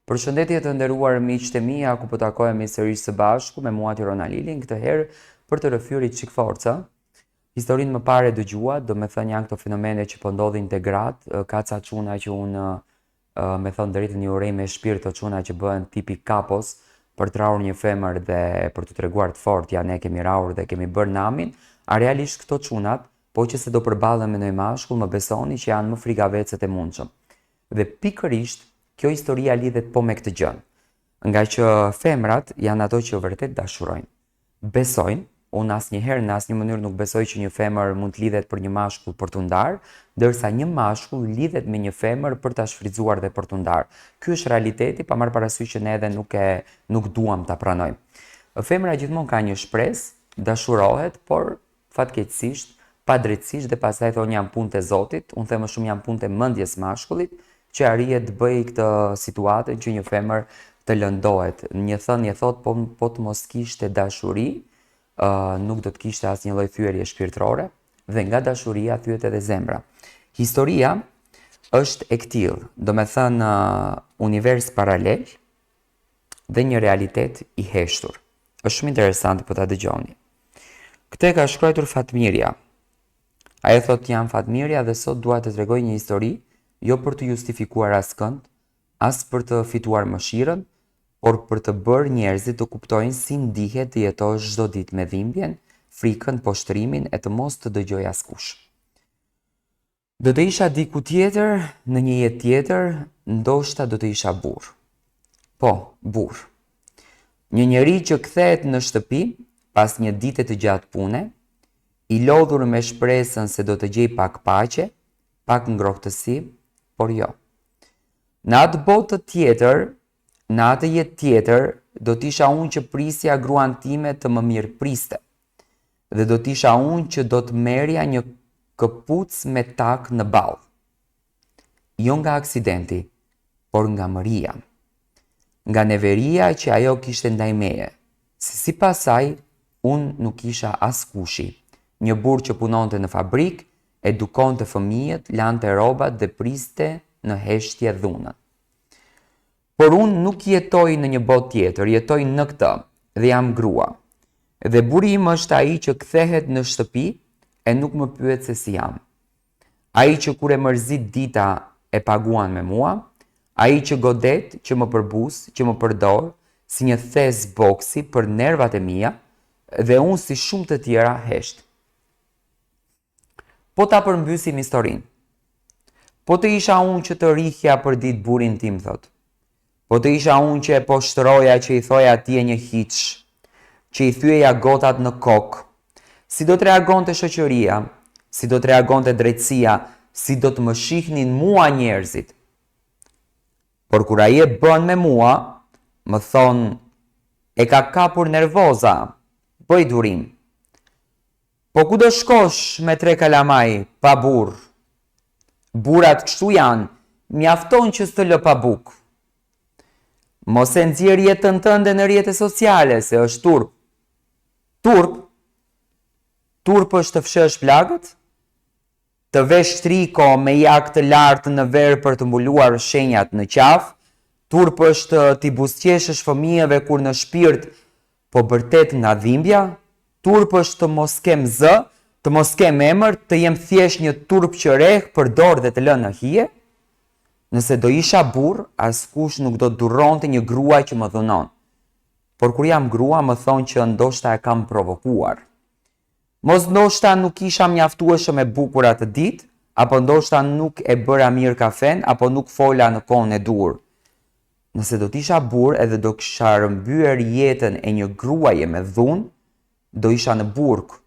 Përshëndetje të nderuar miqtë e mia, ku po takohemi sërish së bashku me mua Tirona Lilin, këtë herë për të rrëfyer çik forca. Historinë më parë dëgjuat, do me thënë janë këto fenomene që po ndodhin te gratë, ka ca çuna që unë me thënë drejtën një urej me shpirt të çuna që bëhen tipi kapos për të rrahur një femër dhe për të treguar të fortë, ja ne kemi rrahur dhe kemi bërë namin, a realisht këto çunat, po që se do përballen me një mashkull, më besoni që janë më frikavecët e mundshëm. Dhe pikërisht kjo historia lidhet po me këtë gjë, nga që femrat janë ato që vërtet dashurojnë. Besojnë, unë asnjëherë në asnjë mënyrë nuk besoj që një femër mund të lidhet për një mashkull për t'u ndarë, ndërsa një mashkull lidhet me një femër për ta shfrytzuar dhe për t'u ndarë. Ky është realiteti, pa marrë parasysh që ne edhe nuk duam ta pranojmë. Femra gjithmonë ka një shpresë, dashurohet, por fatkeqësisht, padrejtësisht dhe pastaj thonë janë punë të Zotit, unë them më shumë janë punë të mendjes mashkullit, që arrihet të bëj këtë situatën që një femër të lëndohet. Një thënie thot po të mos kishte dashuri, nuk do të kishte asnjë lloj thyerje shpirtërore dhe nga dashuria thyet edhe zemra. Historia është e këtill, do me thënë univers paralel dhe një realitet i heshtur. Është shumë interesant po ta dëgjoni. Këtë ka shkruar Fatmirja. Ai thotë jam Fatmirja dhe sot dua të tregoj një histori, jo për të justifikuar askënd, as për të fituar mëshirën, por për të bërë njerëzit të kuptojnë si ndihet të jetosh çdo ditë me dhimbjen, frikën, poshtrimin e të mos të dëgjoj askush. Do të isha diku tjetër, në një jetë tjetër, ndoshta do të isha burr. Po, burr. Një njeri që kthehet në shtëpi pas një dite të gjatë pune, i lodhur me shpresën se do të gjej pak paqe, pak ngrohtësi, por jo. Në atë botë tjetër, në atë jetë tjetër, do t'isha unë që prisja gruan time të më mirë priste. Dhe do t'isha unë që do të merja një këpuc me tak në ballë. Jo nga aksidenti, por nga mëria. Nga neveria që ajo kishte ndaj meje. Se sipas saj, unë nuk isha askushi. Një burr që punonte në fabrikë, edukonte fëmijët, lante robat dhe priste në heshtje dhunën. Por unë nuk jetoj në një botë tjetër, jetoj në këtë dhe jam grua. Dhe burri im është ai që kthehet në shtëpi e nuk më pyet se si jam. Ai që kur e mërzit dita e paguan me mua, ai që godet, që më përbus, që më përdor, si një thes boksi për nervat e mia dhe unë si shumë të tjera hesht. Po ta përmbysim historinë. Po të isha unë që të rihja për ditë burrin tim, thot. Po të isha unë që e poshtëroja që i thoja atje një hiç, që i thyeja gotat në kokë. Si do të reagonte shoqëria, si do të reagonte drejtësia, si do të më shihnin mua njerëzit. Por kur ai e bën me mua, më thon e ka kapur nervoza, bëj durim. Po ku do shkosh me 3 kalamaj, pa burr? Burrat kështu janë, mjafton që s'të lë pa bukë. Mos e nxjerr jetën tënde në rrjete sociale, se është turp. Turp? Turp është të fshësh plagët? Të vesh triko me jak të lartë në verë për të mbuluar shenjat në qafë? Turp është t'i buzëqeshësh fëmijëve kur në shpirt po bërtet nga dhimbja? Turp është të mos kem zë, të mos kem emër, të jem thjesht një turp që rreh, përdor dhe të lënë në hije? Nëse do isha burr, askush nuk do të durronte një grua që më dhunon. Por kur jam grua, më thonë që ndoshta e kam provokuar. Mos ndoshta nuk isha mjaftueshëm e bukur atë ditë, apo ndoshta nuk e bëra mirë kafen, apo nuk fola në kohën e dur. Nëse do t'isha burr edhe do kisha rrëmbyer jetën e një gruaje me dhunë, do isha në burg.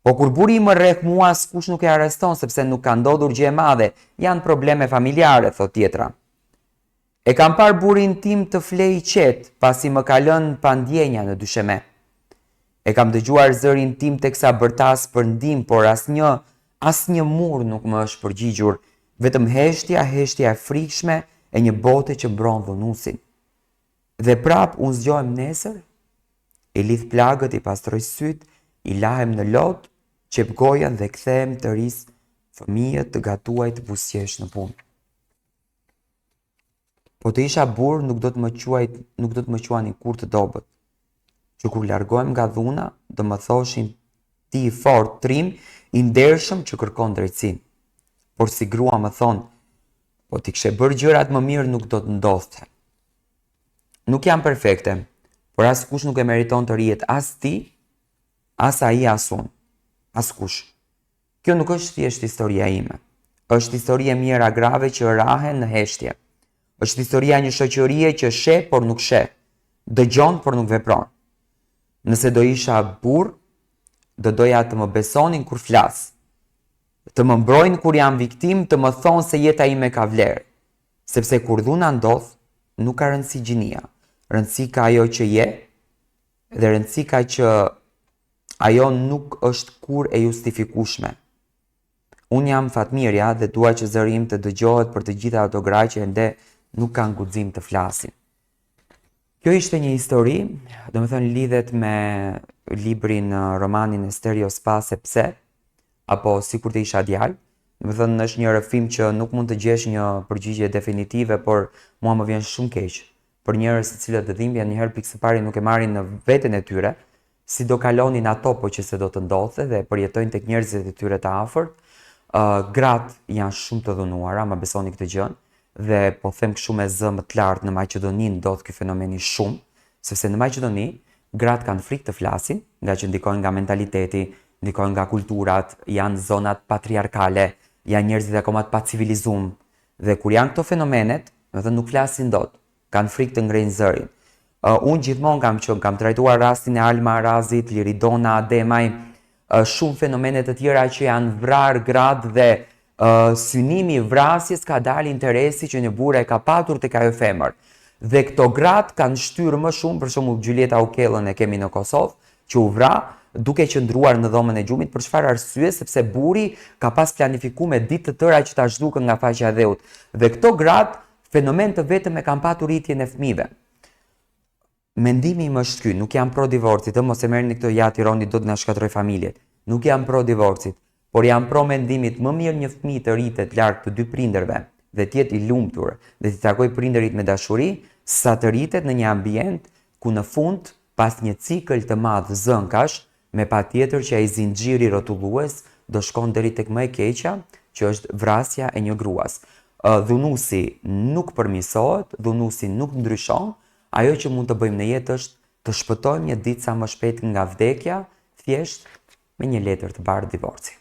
Po kur burri më rreh mua, askush nuk e arreston sepse nuk ka ndodhur gjë e madhe, janë probleme familjare, thot tjetra. E kam parë burrin tim të flej qet, pasi më ka lënë pa ndjenja në dysheme. E kam dëgjuar zërin tim teksa bërtas për ndihmë, por asnjë mur nuk më është përgjigjur, vetëm heshtja e frikshme e një bote që mbron dhunusin. Dhe prap unë zgjohem nesër, i lidh plagët, i pastroj syt, i lahem në lot, qep gojen dhe kthehem të ris fëmijët të gatuaj të buzëqesh në punë. Po të isha burr nuk do të më quani kur të dobët. Që kur largohem nga dhuna, do më thoshin ti i fort, trim, i ndershëm që kërkon drejtësinë. Por si grua më thon, po ti kishe bërë gjërat më mirë nuk do të ndodhte. Nuk jam perfekte, por askush nuk e meriton të rihet as ti, as ai as unë. Askush. Kjo nuk është thjesht historia ime. Është historia e mira grave që rahen në heshtje. Është historia e një shoqërie që sheh por nuk sheh, dëgjon por nuk vepron. Nëse do isha burr, do doja të më besonin kur flas, të më mbrojnë kur jam viktim, të më thonë se jeta ime ka vlerë. Sepse kur dhuna ndodh, nuk ka rëndësi gjinia. Rëndësi ka ajo që je, dhe rëndësi ka që ajo nuk është kur e justifikueshme. Unë jam Fatmirja dhe dua që zëri im të dëgjohet për të gjitha ato gra që ende nuk kanë guxim të flasin. Kjo ishte një histori, domethënë lidhet me librin romanin e Stereospas e pse, apo sikur të isha djalë. Domethënë është një rrëfim që nuk mund të gjesh një përgjigje definitive, por mua më vjen shumë keq për njerëz të cilët të dhimbja një herë pikë së pari nuk e marrin në veten e tyre, si do kalonin ato po që se do të ndodhte dhe përjetojnë tek njerëzit e tyre të afërt. Gratë janë shumë të dhunuara, ma besoni këtë gjën, dhe po them kështu me zë më të lartë, në Maqedoni ndodh ky fenomeni shumë, sepse në Maqedoni gratë kanë frikë të flasin, nga që ndikojnë nga mentaliteti, ndikojnë nga kulturat, janë zonat patriarkale, janë njerëzit akoma të pacivilizuar, dhe kur janë këto fenomenet, domethënë nuk flasin dot, kanë frikë të ngrejnë zërin. Unë gjithmonë kam trajtuar rastin e Alma Arazit, Liridona Ademaj, shumë fenomene të tjera që janë vrarë gratë dhe synimi i vrasjes ka dalë interesi që një burrë e ka patur tek ajo femër. Dhe këto gratë kanë shtyrë më shumë, për shembull Gjylieta Okellën e kemi në Kosovë, që u vra duke qëndruar në dhomën e gjumit. Për çfarë arsye? Sepse burri ka pas planifikuar me ditë të tëra që ta zhdukën nga faqja e dheut. Dhe këto gratë fenomen të vetëm e kanë patur rritjen e fëmijëve. Mendimi im është ky, nuk jam pro divorcit, mos e merrni këtë ja tironi do të na shkatroj familjet. Nuk jam pro divorcit, por jam pro mendimit më mirë një fëmijë të rritet larg të dy prindërve dhe të jetë i lumtur dhe të takoj prindërit me dashuri, sa të rritet në një ambient ku në fund, pas një cikël të madh zënkash, me patjetër që ai zinxhiri rrotullues do shkon deri tek më e keqja, që është vrasja e një gruas. Dhunusi nuk përmirësohet, dhunusi nuk ndryshon. Ajo që mund të bëjmë në jetë është të shpëtojmë një ditë sa më shpejt nga vdekja, thjesht me një letër të bardhë divorci.